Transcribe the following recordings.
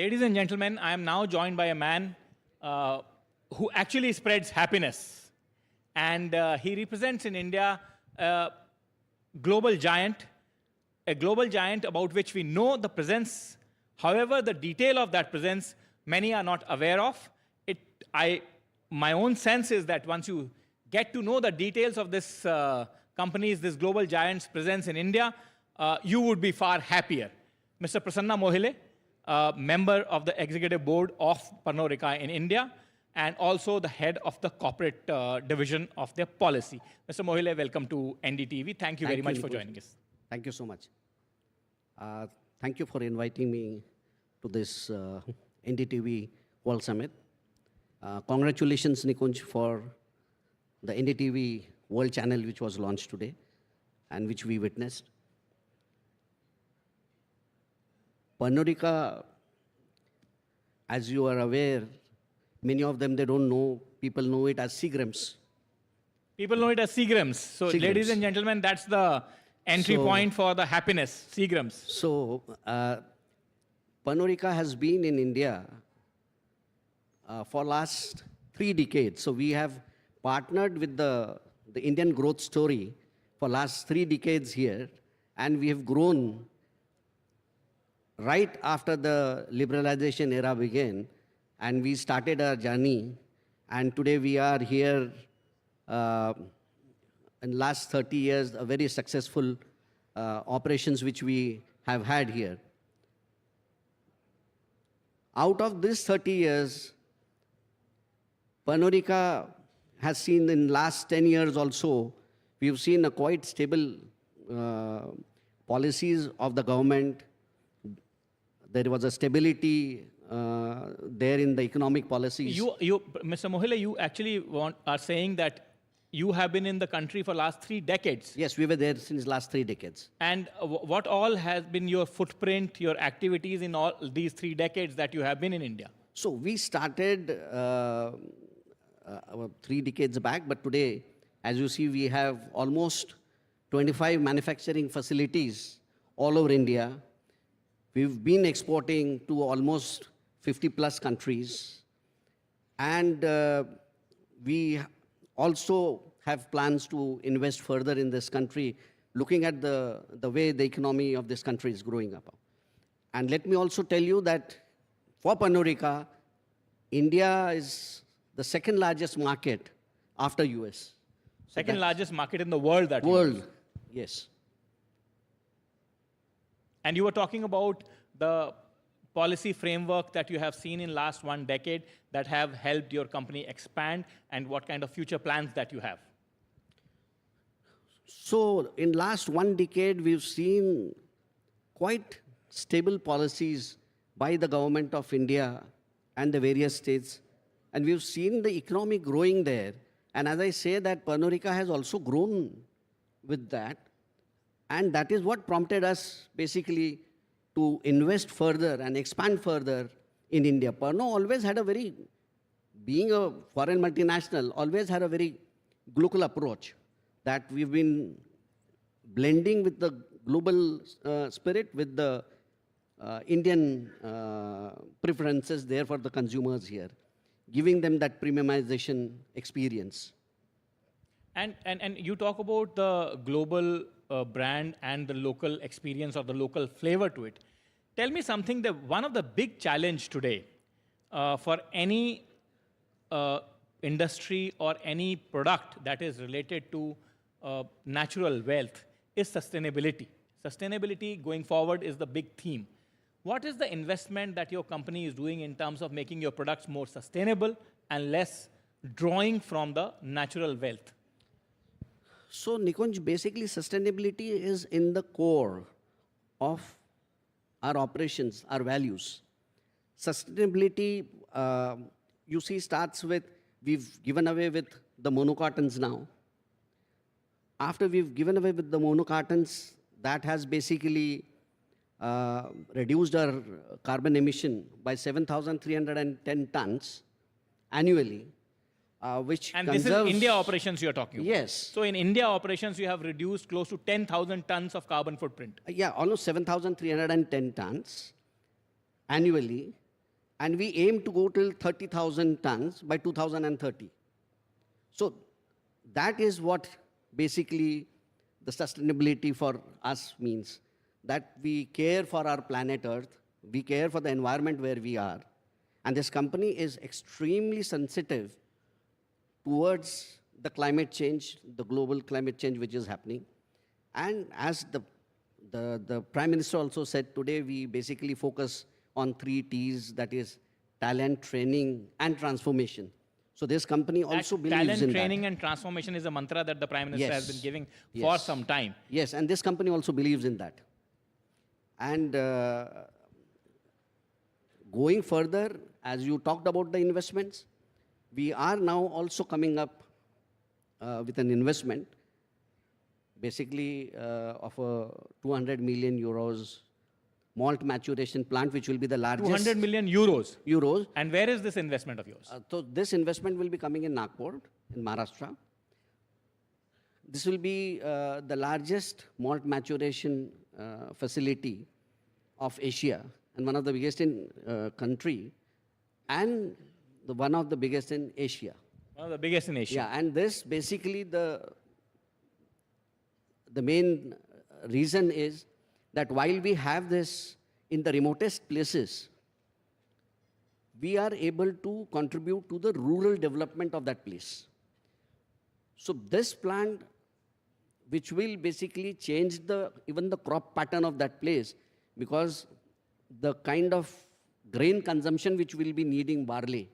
Ladies and gentlemen, I am now joined by a man who actually spreads happiness. And he represents in India a global giant about which we know the presence. However, the detail of that presence, many are not aware of. My own sense is that once you get to know the details of this this global giant's presence in India, you would be far happier. Mr. Prasanna Mohile, member of the executive board of Pernod Ricard in India, and also the head of the corporate division of their policy. Mr. Mohile, welcome to NDTV. Thank you very much for joining us. Thank you so much. Thank you for inviting me to this NDTV World Summit. Congratulations, Nikunj, for the NDTV World Channel, which was launched today and which we witnessed. Pernod Ricard, as you are aware, many of them, they don't know, people know it as Seagrams. People know it as Seagrams. So, Seagrams. Ladies and gentlemen, that's the entry point for the happiness, Seagrams. So, Pernod Ricard has been in India for last 3 decades. So, we have partnered with the Indian growth story for last 3 decades here, and we have grown right after the liberalization era began, and we started our journey, and today we are here in last 30 years, a very successful operations which we have had here. Out of this 30 years, Pernod Ricard has seen in last 10 years also, we've seen a quite stable policies of the government. There was a stability there in the economic policies. Mr. Mohile, you actually are saying that you have been in the country for last 3 decades. Yes, we were there since last 3 decades. And what all has been your footprint, your activities in all these 3 decades that you have been in India? So we started 3 decades back, but today, as you see, we have almost 25 manufacturing facilities all over India. We've been exporting to almost 50 plus countries. And we also have plans to invest further in this country, looking at the way the economy of this country is growing up. And let me also tell you that for Pernod Ricard, India is the 2nd largest market after US. Second largest market in the world, that world, yes. And you were talking about the policy framework that you have seen in last 1 decade that have helped your company expand, and what kind of future plans that you have. So in last 1 decade, we've seen quite stable policies by the government of India and the various states. And we've seen the economy growing there. And as I say that Pernod Ricard has also grown with that. And that is what prompted us basically to invest further and expand further in India. Pernod always had being a foreign multinational, always had a very glocal approach that we've been blending with the global spirit with the Indian preferences there for the consumers here, giving them that premiumization experience. And you talk about the global brand and the local experience or the local flavor to it. Tell me something that one of the big challenge today for any industry or any product that is related to natural wealth is sustainability. Sustainability going forward is the big theme. What is the investment that your company is doing in terms of making your products more sustainable and less drawing from the natural wealth? So, Nikunj, basically sustainability is in the core of our operations, our values. Sustainability, you see, starts with, we've given away with the mono cartons now. After we've given away with the mono cartons, that has basically reduced our carbon emission by 7,310 tons annually. And this is India operations you're talking about? Yes. So in India operations, you have reduced close to 10,000 tons of carbon footprint? Yeah, almost 7,310 tons annually. And we aim to go till 30,000 tons by 2030. So that is what basically the sustainability for us means, that we care for our planet Earth, we care for the environment where we are, and this company is extremely sensitive towards the climate change, the global climate change which is happening. And as the Prime Minister also said, today we basically focus on 3 T's, that is talent, training, and transformation. So this company also believes in that. Talent, training, and transformation is a mantra that the Prime Minister has been giving for some time. Yes, and this company also believes in that. And going further, as you talked about the investments, we are now also coming up with an investment, basically of a 200 million euros malt maturation plant, which will be the largest. 200 million euros. Euros. And where is this investment of yours? So this investment will be coming in Nagpur, in Maharashtra. This will be the largest malt maturation facility of Asia, and one of the biggest in country, and one of the biggest in Asia. One of the biggest in Asia. Yeah, and this basically the main reason is that while we have this in the remotest places, we are able to contribute to the rural development of that place. So this plant, which will basically change even the crop pattern of that place, because the kind of grain consumption which will be needing barley,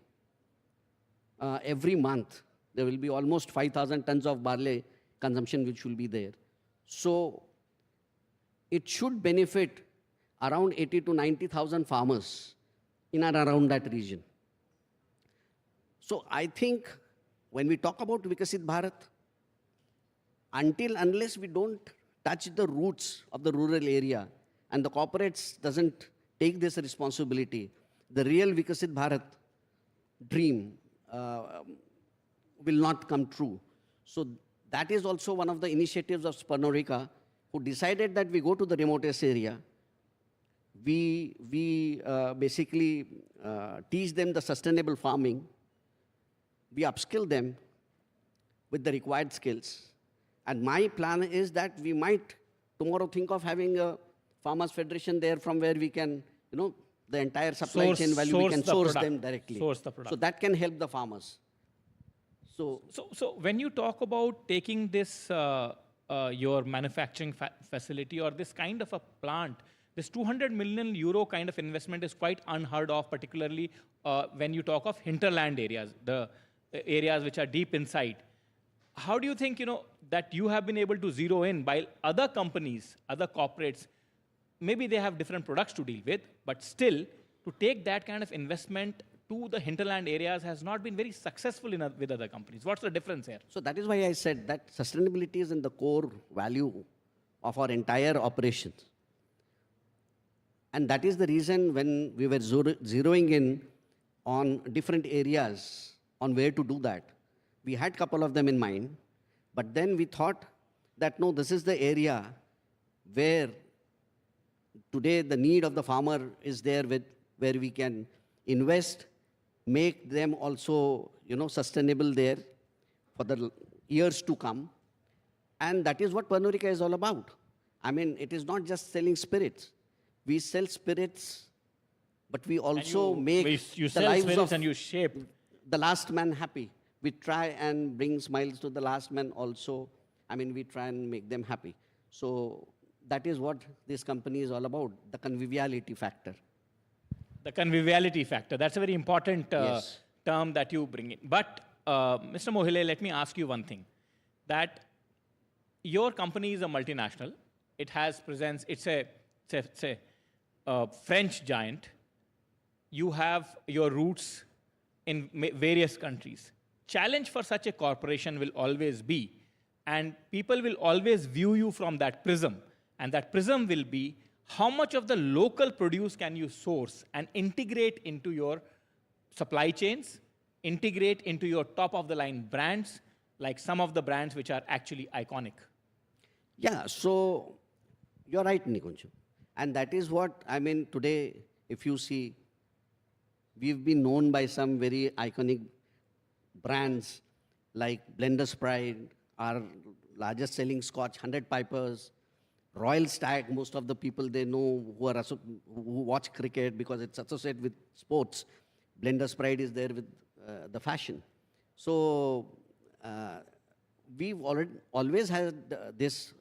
every month, there will be almost 5,000 tons of barley consumption which will be there. So it should benefit around 80 to 90,000 farmers in and around that region. So I think when we talk about Vikasit Bharat, unless we don't touch the roots of the rural area and the corporates doesn't take this responsibility, the real Vikasit Bharat dream will not come true. So that is also one of the initiatives of Pernod Ricard, who decided that we go to the remotest area. We basically teach them the sustainable farming. We upskill them with the required skills. And my plan is that we might tomorrow think of having a farmers federation there, from where we can, the entire supply chain value, we can source them directly. Source the product. So that can help the farmers. So when you talk about taking this, your manufacturing facility or this kind of a plant, this 200 million euro kind of investment is quite unheard of, particularly when you talk of hinterland areas, the areas which are deep inside. How do you think, that you have been able to zero in, while other companies, other corporates, maybe they have different products to deal with, but still, to take that kind of investment to the hinterland areas has not been very successful with other companies. What's the difference here? So that is why I said that sustainability is in the core value of our entire operations. And that is the reason when we were zeroing in on different areas on where to do that, we had a couple of them in mind, but then we thought that no, this is the area where today the need of the farmer is there, where we can invest, make them also, sustainable there for the years to come. And that is what Pernod Ricard is all about. I mean, it is not just selling spirits. We sell spirits, but we also make you the sell lives spirits of and you shape the last man happy. We try and bring smiles to the last man also. I mean, we try and make them happy. So that is what this company is all about, the conviviality factor. The conviviality factor. That's a very important Yes. term that you bring in. But, Mr. Mohile, let me ask you one thing. That your company is a multinational. It has presence. It's a French giant. You have your roots in various countries. Challenge for such a corporation will always be, and people will always view you from that prism. And that prism will be, how much of the local produce can you source and integrate into your supply chains, integrate into your top-of-the-line brands, like some of the brands which are actually iconic? Yeah, so you're right, Nikunj. And that is what, I mean, today, if you see, we've been known by some very iconic brands like Blender's Pride, our largest selling scotch, 100 Pipers, Royal Stag, most of the people they know who watch cricket because it's associated with sports. Blender's Pride is there with the fashion. So we've always had this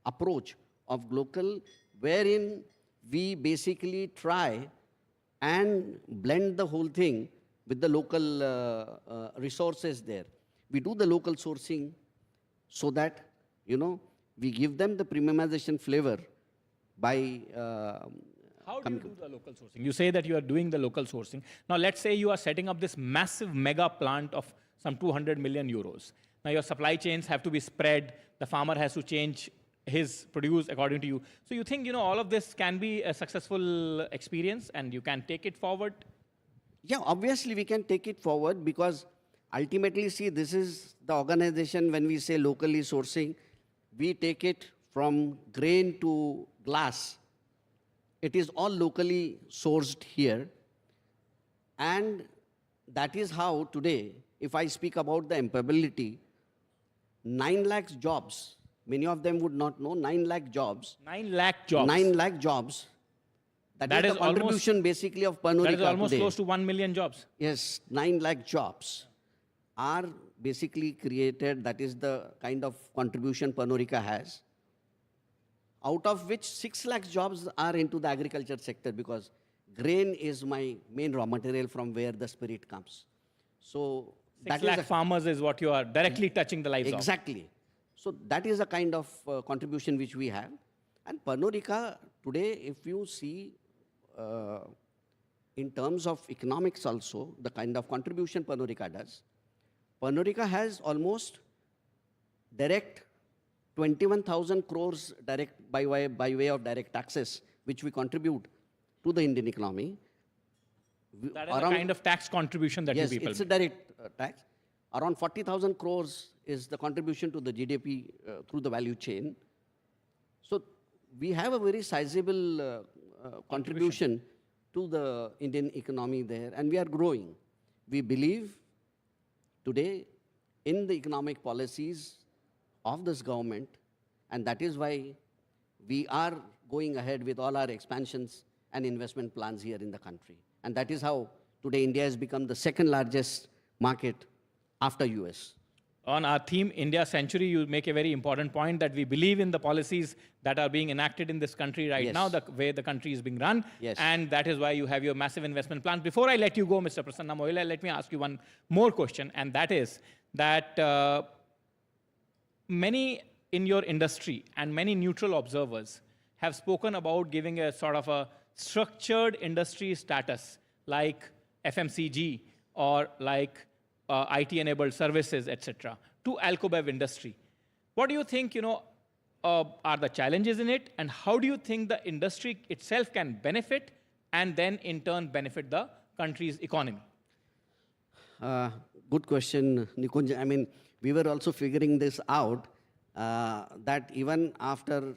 approach of glocal, wherein we basically try and blend the whole thing with the local resources there. We do the local sourcing so that, we give them the premiumization flavor by... How do you do the local sourcing? You say that you are doing the local sourcing. Now, let's say you are setting up this massive mega plant of some 200 million euros. Now, your supply chains have to be spread. The farmer has to change his produce according to you. So you think, all of this can be a successful experience and you can take it forward? Yeah, obviously we can take it forward because ultimately, see, this is the organization when we say locally sourcing, we take it from grain to glass. It is all locally sourced here. And that is how today, if I speak about the employability, 9 lakh jobs, many of them would not know, 9 lakh jobs. 9 lakh jobs. 9 lakh jobs. That is the contribution basically of Pernod Ricard today. That is almost today. Close to 1 million jobs. Yes, 9 lakh jobs are basically created. That is the kind of contribution Pernod Ricard has. Out of which 6 lakh jobs are into the agriculture sector because grain is my main raw material from where the spirit comes. So 6 lakh farmers is what you are directly touching the lives of. Exactly. So that is a kind of contribution which we have. And Pernod Ricard today, if you see in terms of economics also, the kind of contribution Pernod Ricard does, Pernod Ricard has almost direct 21,000 crores direct by way of direct taxes, which we contribute to the Indian economy. That is the kind of tax contribution that you people Yes, it's a direct tax. Around 40,000 crores is the contribution to the GDP through the value chain. So we have a very sizable contribution to the Indian economy there, and we are growing. We believe today in the economic policies of this government, and that is why we are going ahead with all our expansions and investment plans here in the country. And that is how today India has become the second largest market after US. On our theme, India Century, you make a very important point that we believe in the policies that are being enacted in this country right now, the way the country is being run. Yes. And that is why you have your massive investment plan. Before I let you go, Mr. Prasanna Mohile, let me ask you one more question. And that is that many in your industry and many neutral observers have spoken about giving a sort of a structured industry status like FMCG or like IT-enabled services, etc., to alcobev industry. What do you think, are the challenges in it, and how do you think the industry itself can benefit and then in turn benefit the country's economy? Good question, Nikunj. I mean, we were also figuring this out, that even after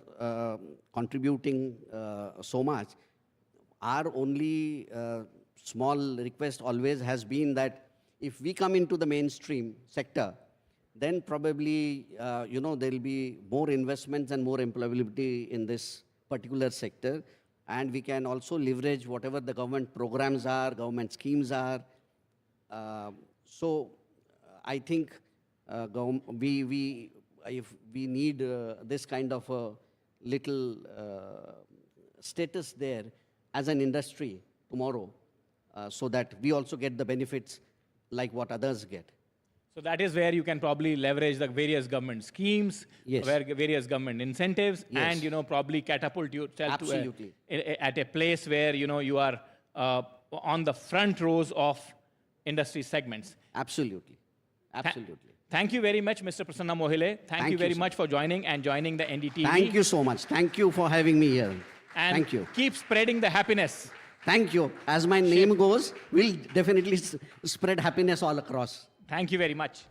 contributing so much, our only small request always has been that if we come into the mainstream sector, then probably, there will be more investments and more employability in this particular sector. And we can also leverage whatever the government programs are, government schemes are. So I think if we need this kind of a little status there as an industry tomorrow, so that we also get the benefits like what others get. So that is where you can probably leverage the various government schemes, various government incentives, and probably catapult yourself to at a place where you are on the front rows of industry segments. Absolutely, absolutely. Thank you very much, Mr. Prasanna Mohile. Thank you very much for joining the NDTV. Thank you so much. Thank you for having me here. And thank you. Keep spreading the happiness. Thank you. As my name goes, we'll definitely spread happiness all across. Thank you very much.